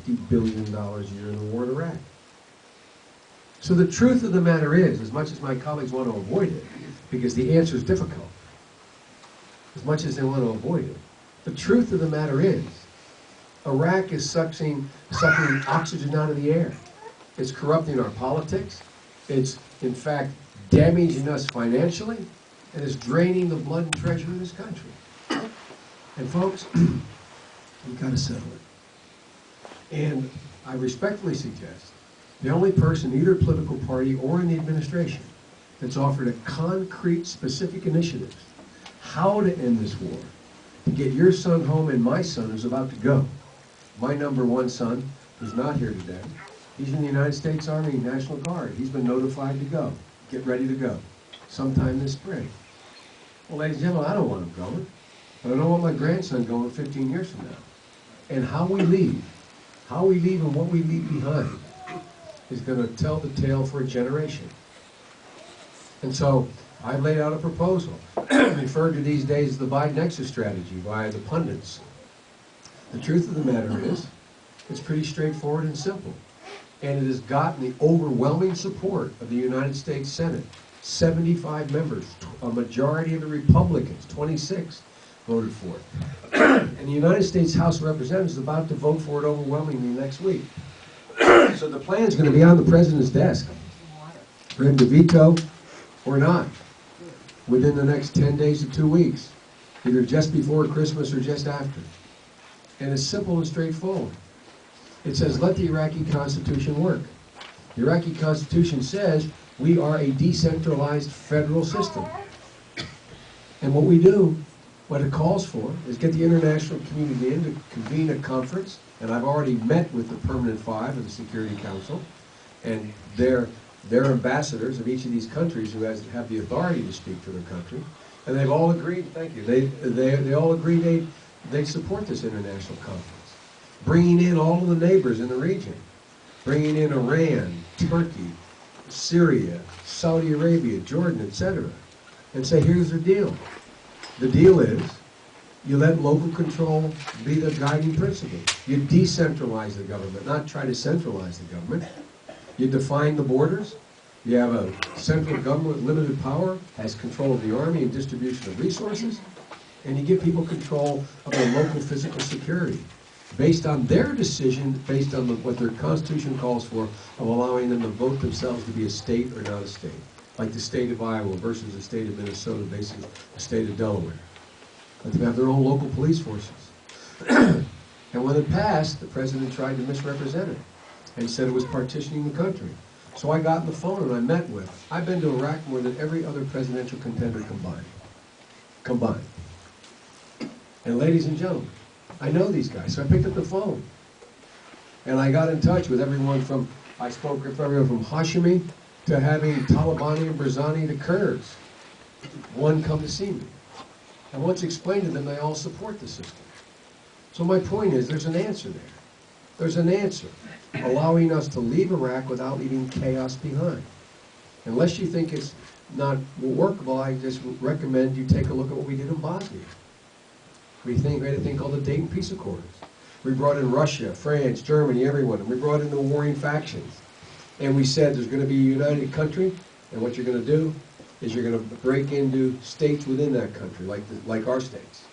$50 billion a year in the war in Iraq. So the truth of the matter is, as much as my colleagues want to avoid it, because the answer is difficult, as much as they want to avoid it, the truth of the matter is, Iraq is sucking oxygen out of the air. It's corrupting our politics. It's, in fact, damaging us financially, and it's draining the blood and treasure of this country. And folks, we've got to settle it. And I respectfully suggest the only person, either political party or in the administration, that's offered a concrete, specific initiative how to end this war, to get your son home and my son who's about to go. My number one son, who's not here today, he's in the United States Army National Guard. He's been notified to go, get ready to go, sometime this spring. Well, ladies and gentlemen, I don't want him going, but I don't want my grandson going 15 years from now. And how we leave and what we leave behind is going to tell the tale for a generation. And so I've laid out a proposal, referred to these days as the Biden exit strategy by the pundits. The truth of the matter is, it's pretty straightforward and simple. And it has gotten the overwhelming support of the United States Senate. 75 members, a majority of the Republicans, 26, voted for it. And the United States House of Representatives is about to vote for it overwhelmingly next week. So the plan is going to be on the President's desk for him to veto or not within the next 10 days to 2 weeks, either just before Christmas or just after. And it's simple and straightforward. It says, let the Iraqi Constitution work. The Iraqi Constitution says we are a decentralized federal system. And what we do, what it calls for, is get the international community in to convene a conference, and I've already met with the Permanent Five of the Security Council, and their ambassadors of each of these countries who have the authority to speak for their country, and they've all agreed, thank you, they all agree they support this international conference. Bringing in all of the neighbors in the region, bringing in Iran, Turkey, Syria, Saudi Arabia, Jordan, etc., and say, here's the deal. The deal is, you let local control be the guiding principle. You decentralize the government, not try to centralize the government. You define the borders. You have a central government with limited power, has control of the army and distribution of resources, and you give people control of their local physical security, based on their decision, based on what their Constitution calls for, of allowing them to vote themselves to be a state or not a state, like the state of Iowa versus the state of Minnesota versus the state of Delaware. Let them have their own local police forces. And when it passed, the president tried to misrepresent it and said it was partitioning the country. So I got on the phone and I met with, I've been to Iraq more than every other presidential contender combined. And ladies and gentlemen, I know these guys, so I picked up the phone. And I got in touch with everyone from, I spoke with everyone from Hashemi to having Talabani and Barzani, the Kurds. One come to see me. And once explained to them, they all support the system. So my point is, there's an answer there. There's an answer, allowing us to leave Iraq without leaving chaos behind. Unless you think it's not workable, I just recommend you take a look at what we did in Bosnia. We had a thing called the Dayton Peace Accords. We brought in Russia, France, Germany, everyone, and we brought in the warring factions. And we said there's going to be a united country, and what you're going to do is you're going to break into states within that country, like our states.